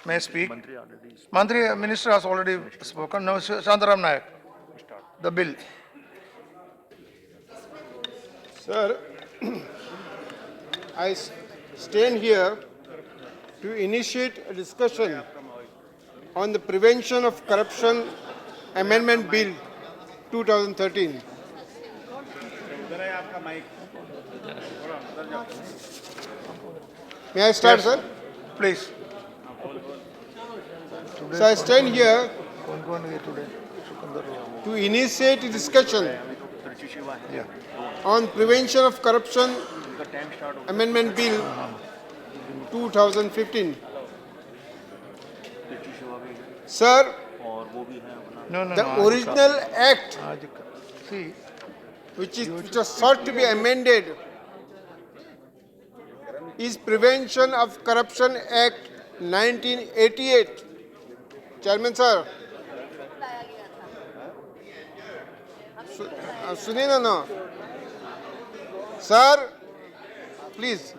May I speak? Mantri, Minister has already spoken. Now, Shantaram Naik, the bill. Sir, I stand here to initiate a discussion on the Prevention of Corruption Amendment Bill 2013. May I start, Yes. sir? Please. So I stand here Today. to initiate a discussion Yeah. on Prevention of Corruption Amendment Bill 2015. Sir, No. the original act See, which was sought to be amended is Prevention of Corruption Act 1988. Chairman sir, सुनिए ना sir, please.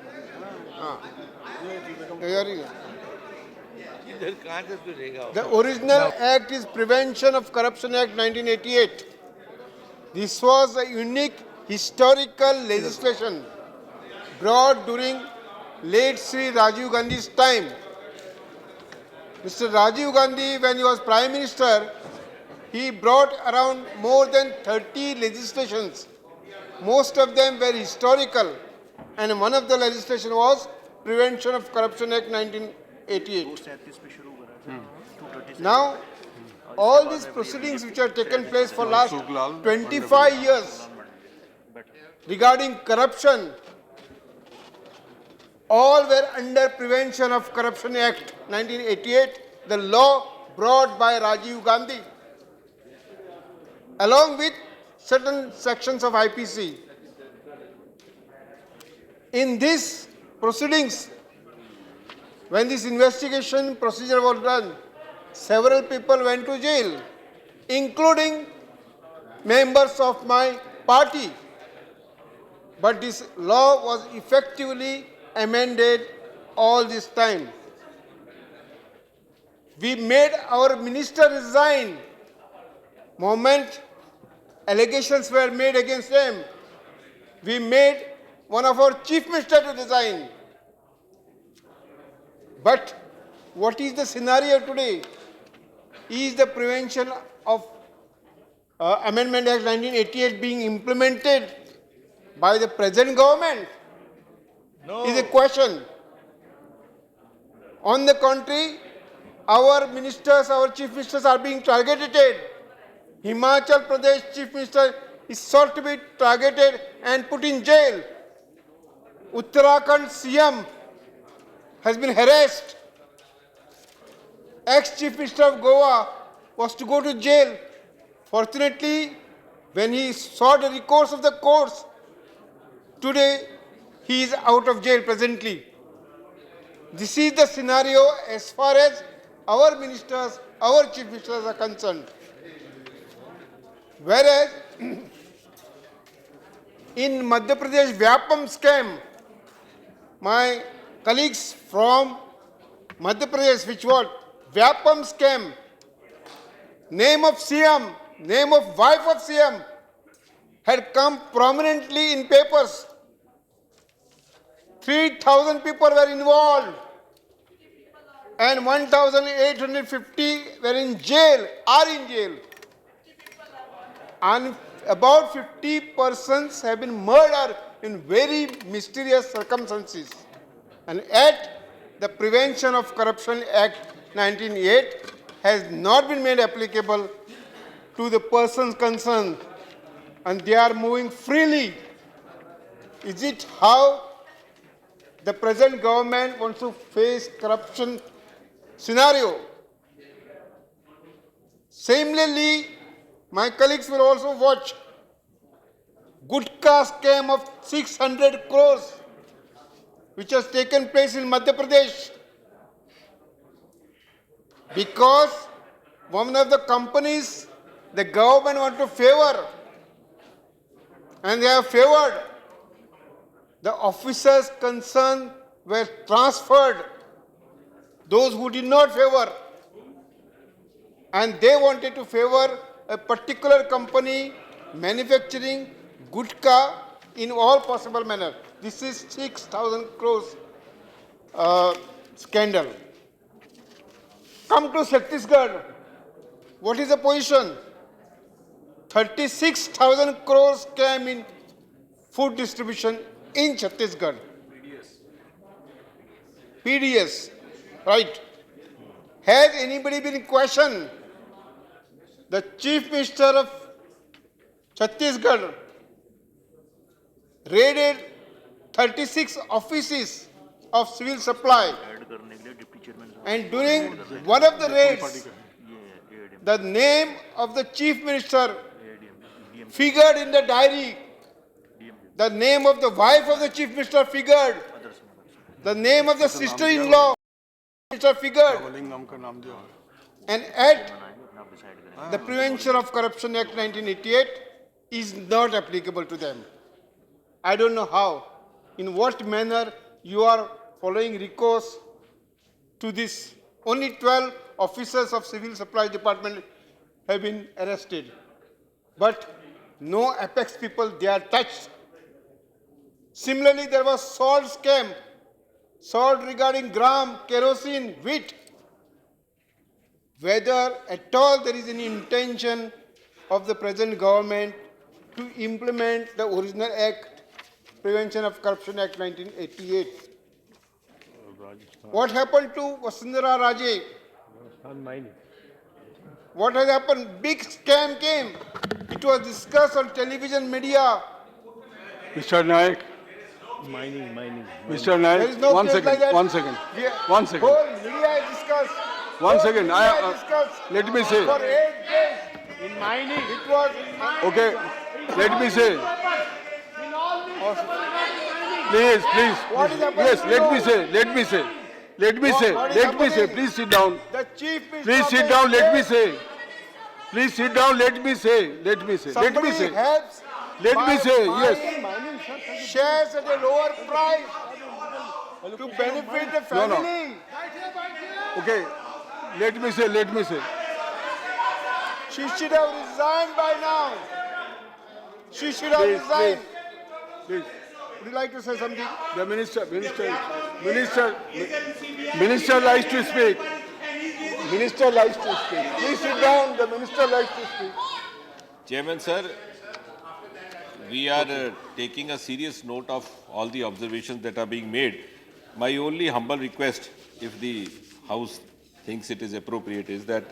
The original act is Prevention of Corruption Act 1988. This was a unique historical legislation brought during late Sri Rajiv Gandhi's time. Mr. Rajiv Gandhi, when he was Prime Minister, he brought around more than 30 legislations. Most of them were historical, and one of the legislation was Prevention of Corruption Act 1988. Now, all these proceedings which have taken place for last 25 years regarding corruption, all were under Prevention of Corruption Act 1988, the law brought by Rajiv Gandhi, along with certain sections of IPC. In these proceedings, when this investigation procedure was done, several people went to jail, including members of my party. But this law was effectively amended all this time. We made our minister resign. Moment allegations were made against them, we made one of our chief minister to resign. But what is the scenario today? Is the Prevention of Amendment Act 1988 being implemented by the present government? No. Is a question. On the contrary, our ministers, our chief ministers are being targeted. Himachal Pradesh chief minister is sought to be targeted and put in jail. Uttarakhand CM has been harassed. Ex-chief minister of Goa was to go to jail. Fortunately, when he saw the recourse of the courts, today he is out of jail presently. This is the scenario as far as our ministers, our chief ministers are concerned. Whereas in Madhya Pradesh Vyapam scam, my colleagues from Madhya Pradesh, which was Vyapam scam, name of CM, name of wife of CM had come prominently in papers. 3,000 people were involved and 1,850 were in jail, are in jail. And about 50 persons have been murdered in very mysterious circumstances. And yet, the Prevention of Corruption Act 1988 has not been made applicable to the persons concerned, and they are moving freely. Is it how the present government wants to face corruption scenario? Similarly, my colleagues will also watch Gutka scam of 600 crores, which has taken place in Madhya Pradesh, because one of the companies the government want to favor, and they have favored, the officers concerned were transferred those who did not favor, and they wanted to favor a particular company manufacturing gutka in all possible manner. This is 6,000 crores scandal. Come to Chhattisgarh. What is the position? 36,000 crores came in food distribution in Chhattisgarh. PDS, right? Has anybody been questioned? The Chief Minister of Chhattisgarh raided 36 offices of civil supply, and during one of the raids, the name of the Chief Minister figured in the diary. The name of the wife of the Chief Minister figured. The name of the sister-in-law figured. And at the Prevention of Corruption Act 1988 is not applicable to them. I don't know how, in what manner you are following recourse to this. Only 12 officers of Civil Supply Department have been arrested. But no apex people, they are touched. Similarly, there was salt scam, salt regarding gram, kerosene, wheat. Whether at all there is any intention of the present government to implement the original act, Prevention of Corruption Act 1988. What happened to Vasundhara Raje? What has happened? Big scam came. It was discussed on television media. Mr. Naik. Mr. Naik, There is no one case second, like that. one second, We- one second. Whole media is discussed. One Whole second, media is discussed let me say. For 8 days. In mining. It was. Okay, let me say. Please, please. What is happening Yes, to let me you? say, let me say. Let me say, What is let me say. happening? Please sit down. The Chief Minister. Please sit down, let me say. Please sit down, let me say. Let me say. Let me Somebody say. helps. Let me by say, yes. buying shares at a lower price to benefit the No, no. family. Okay, let me say, let me say. She should have resigned by now. She should have Please, resigned. Please. Would you like to say something? The minister likes to speak. Minister likes to speak. Please sit down, the minister likes to speak. Chairman, sir, we are taking a serious note of all the observations that are being made. My only humble request, if the House thinks it is appropriate, is that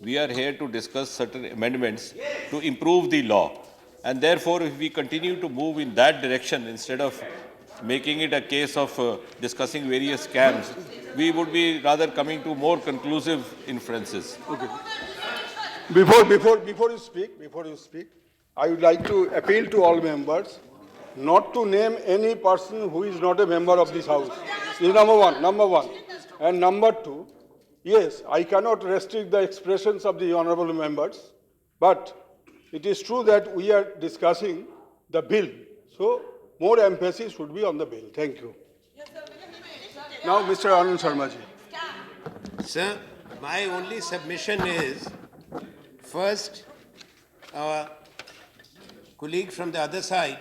we are here to discuss certain amendments to improve the law. And therefore, if we continue to move in that direction, instead of making it a case of discussing various scams, we would be rather coming to more conclusive inferences. Okay. Before you speak, I would like to appeal to all members not to name any person who is not a member of this House. This is number one. And number two, yes, I cannot restrict the expressions of the honorable members, but it is true that we are discussing the bill. So more emphasis should be on the bill. Thank you. Now, Mr. Anand Sharmaji. Sir, my only submission is, first, our colleague from the other side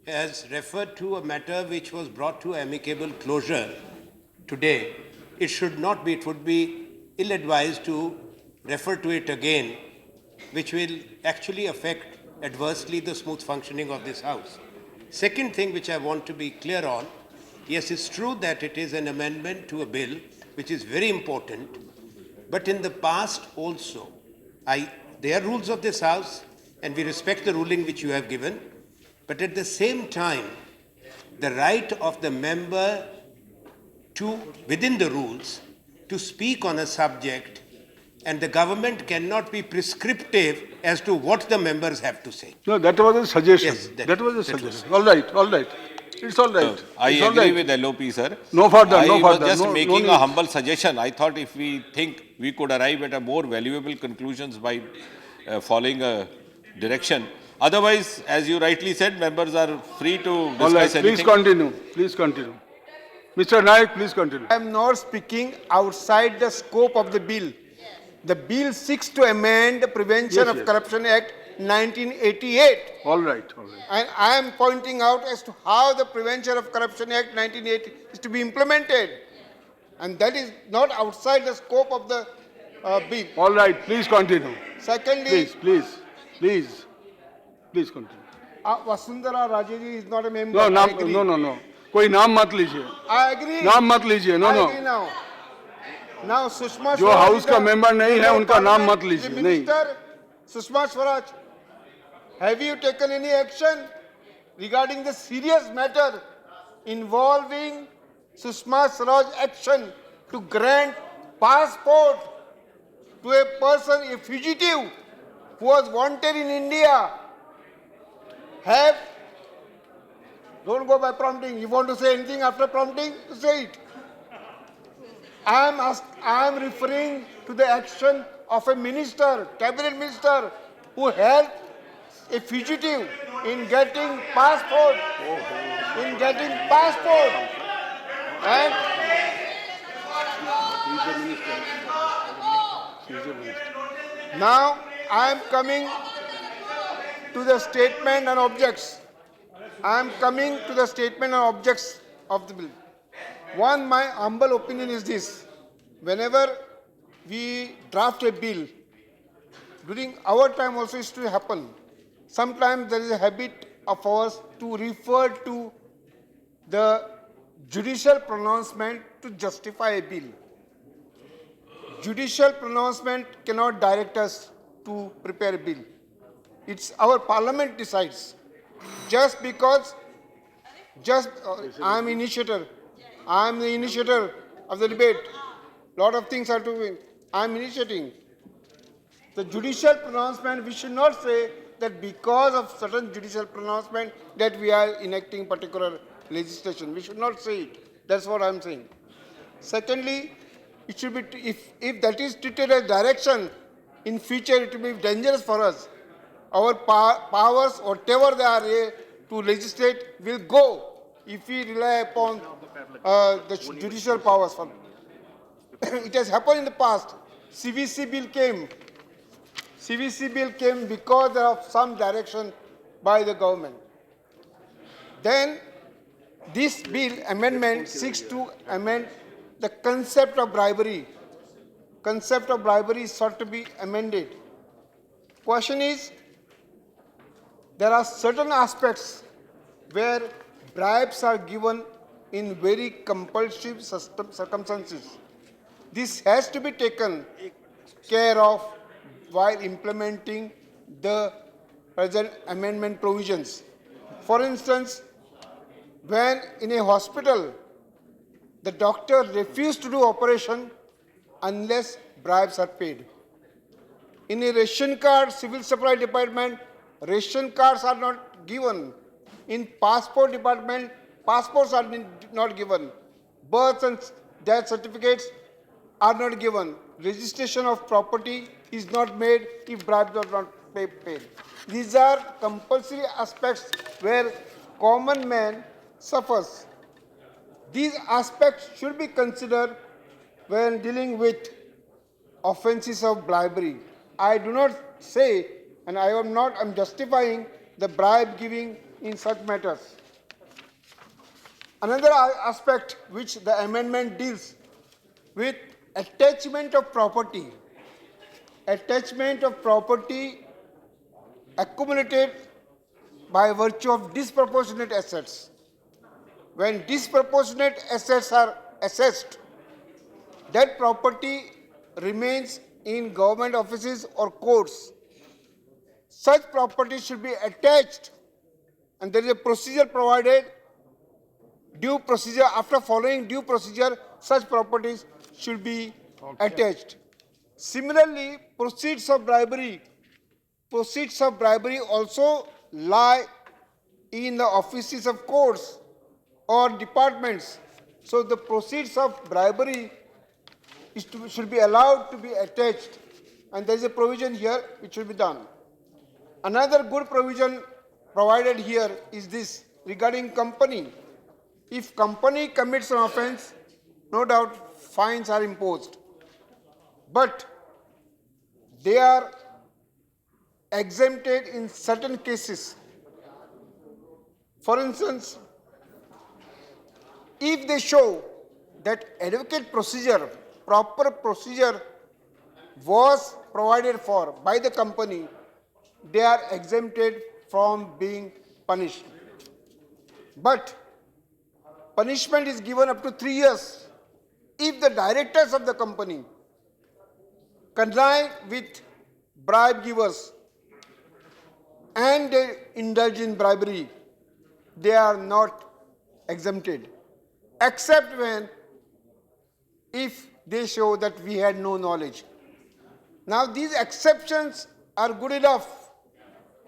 has referred to a matter which was brought to amicable closure today. It should not be, it would be ill-advised to refer to it again, which will actually affect adversely the smooth functioning of this House. Second thing which I want to be clear on, yes, it's true that it is an amendment to a bill which is very important, but in the past also, there are rules of this House and we respect the ruling which you have given, but at the same time, the right of the member to, within the rules, to speak on a subject, and the government cannot be prescriptive as to what the members have to say. No, that was a suggestion. Yes, that was a suggestion. All right. It's all right. I It's all agree right. with LOP, sir. No further, I no was further. just No making need. a humble suggestion. I thought if we think we could arrive at a more valuable conclusions by following a direction. Otherwise, as you rightly said, members are free to All right. discuss anything. Please continue. Mr. Naik, please continue. I am not speaking outside the scope of the bill. The bill seeks to amend the Prevention Yes, of yes. Corruption Act 1988. All right, all right. And I am pointing out as to how the Prevention of Corruption Act 1980 is to be implemented. And that is not outside the scope of the bill. All right, please continue. Secondly, Please continue. Vasundhara Rajya ji is not a member. No, I agree. no. कोई नाम मत लीजिए. I agree. नाम मत लीजिए. No, I no. agree now. Now, Sushma जो Swaraj house is का the member नहीं है, member of उनका नाम parliament, मत लीजिए. the नहीं. Minister, Sushma Swaraj, have you taken any action regarding the serious matter involving Sushma Swaraj action to grant passport to a person, a fugitive who was wanted in India? Don't go by prompting. You want to say anything after prompting? Say it. I am referring to the action of a minister, cabinet minister, who helped a fugitive in getting passport. And now I am coming to the statement and objects. Of the bill. One, my humble opinion is this. Whenever we draft a bill, during our time also used to happen. Sometimes there is a habit of ours to refer to the judicial pronouncement to justify a bill. Judicial pronouncement cannot direct us to prepare a bill. It's our parliament decides. I am initiator. I am the initiator of the debate. Lot of things are to be. I am initiating. The judicial pronouncement, we should not say that because of certain judicial pronouncement that we are enacting particular legislation. We should not say it. That's what I am saying. Secondly, it should be, if that is treated as direction, in future it will be dangerous for us. Our powers, whatever they are to legislate, will go if we rely upon the judicial powers. It has happened in the past. CVC bill came because of some direction by the government. Then this bill amendment seeks to amend the concept of bribery. Concept of bribery sought to be amended. Question is, there are certain aspects where bribes are given in very compulsive circumstances. This has to be taken care of while implementing the present amendment provisions. For instance, when in a hospital, the doctor refused to do operation unless bribes are paid. In a ration card, civil supply department, ration cards are not given. In passport department, passports are not given. Birth and death certificates are not given. Registration of property is not made if bribes are not paid. These are compulsory aspects where common man suffers. These aspects should be considered when dealing with offences of bribery. I do not say, and I'm justifying the bribe giving in such matters. Another aspect which the amendment deals with attachment of property. Attachment of property accumulated by virtue of disproportionate assets. When disproportionate assets are assessed, that property remains in government offices or courts. Such property should be attached, and there is a procedure provided, due procedure. After following due procedure, such properties should be attached. Similarly, proceeds of bribery also lie in the offices of courts or departments. So the proceeds of bribery should be allowed to be attached, and there is a provision here which should be done. Another good provision provided here is this regarding company. If company commits an offense, no doubt fines are imposed. But they are exempted in certain cases. For instance, if they show that adequate procedure, proper procedure was provided for by the company, they are exempted from being punished. But punishment is given up to 3 years if the directors of the company connive with bribe givers and they indulge in bribery. They are not exempted, except when if they show that we had no knowledge. Now these exceptions are good enough,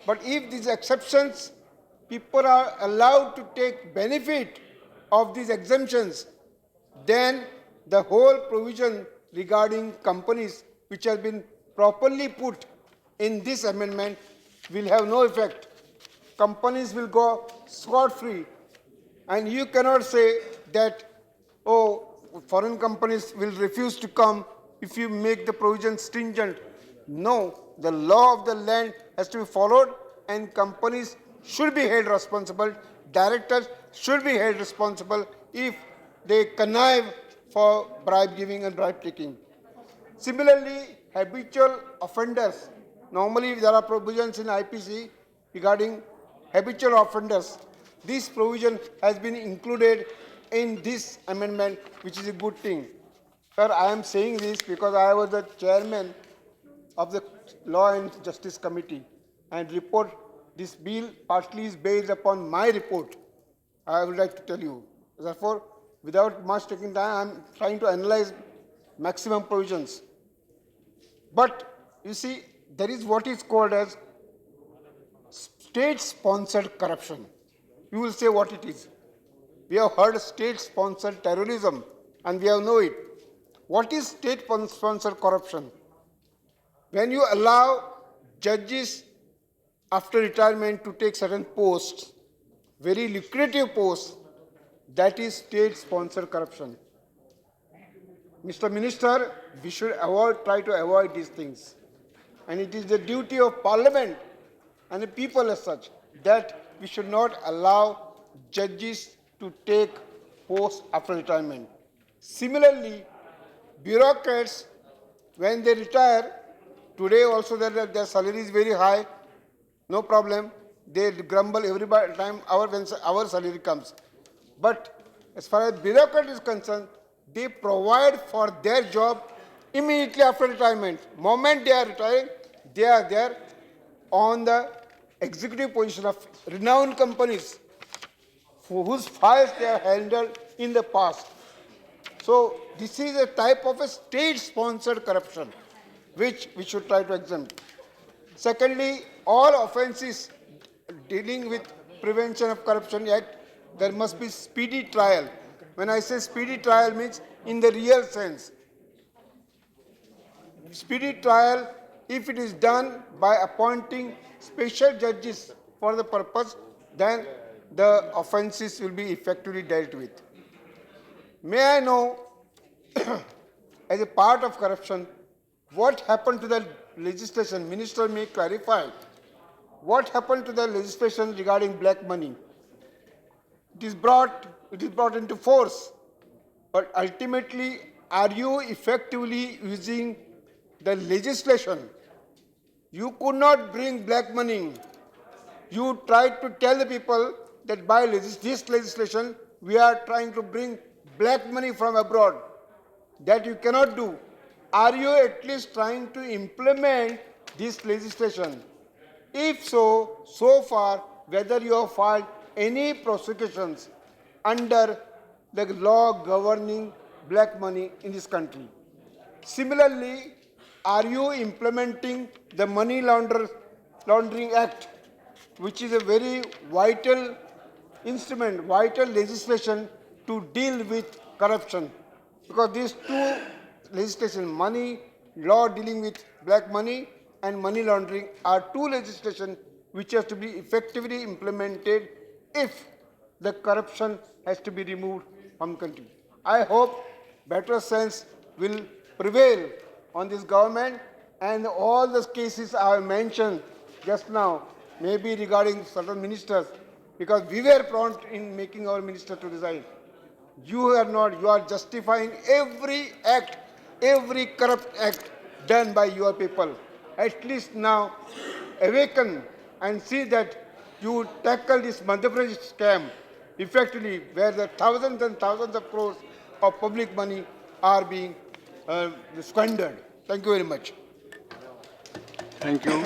but if these exceptions, people are allowed to take benefit of these exemptions, then the whole provision regarding companies which has been properly put in this amendment will have no effect. Companies will go scot-free, and you cannot say that, oh, foreign companies will refuse to come if you make the provision stringent. No, the law of the land has to be followed, and companies should be held responsible. Directors should be held responsible if they connive for bribe giving and bribe taking. Similarly, habitual offenders. Normally, there are provisions in IPC regarding habitual offenders. This provision has been included in this amendment, which is a good thing. Sir, I am saying this because I was the chairman of the Law and Justice Committee, and report this bill partly is based upon my report. I would like to tell you. Therefore, without much taking time, I am trying to analyze maximum provisions. But you see, there is what is called as state-sponsored corruption. You will say what it is. We have heard state-sponsored terrorism, and we have know it. What is state-sponsored corruption? When you allow judges after retirement to take certain posts, very lucrative posts, that is state-sponsored corruption. Mr. Minister, we should try to avoid these things. And it is the duty of Parliament and the people as such that we should not allow judges to take posts after retirement. Similarly, bureaucrats, when they retire, today also their salary is very high, no problem. They grumble every time when our salary comes. But as far as bureaucrat is concerned, they provide for their job immediately after retirement. Moment they are retiring, they are there on the executive position of renowned companies whose files they have handled in the past. So this is a type of a state-sponsored corruption, which we should try to exempt. Secondly, all offences dealing with Prevention of Corruption Act, there must be speedy trial. When I say speedy trial means in the real sense. Speedy trial, if it is done by appointing special judges for the purpose, then the offences will be effectively dealt with. May I know, as a part of corruption, what happened to the legislation? Minister may clarify. What happened to the legislation regarding black money? It is brought into force, but ultimately, are you effectively using the legislation? You could not bring black money. You tried to tell the people that by this legislation, we are trying to bring black money from abroad. That you cannot do. Are you at least trying to implement this legislation? If so, so far, whether you have filed any prosecutions under the law governing black money in this country. Similarly, are you implementing the Money Laundering Act, which is a very vital instrument, vital legislation to deal with corruption? Because these two legislation, money, law dealing with black money and money laundering, are two legislation which has to be effectively implemented if the corruption has to be removed from the country. I hope better sense will prevail on this government, and all the cases I have mentioned just now, maybe regarding certain ministers, because we were prompt in making our minister to resign. You are not, you are justifying every act, every corrupt act done by your people. At least now awaken and see that you tackle this Madhya Pradesh scam effectively, where the thousands and thousands of crores of public money are being squandered. Thank you very much. Thank you.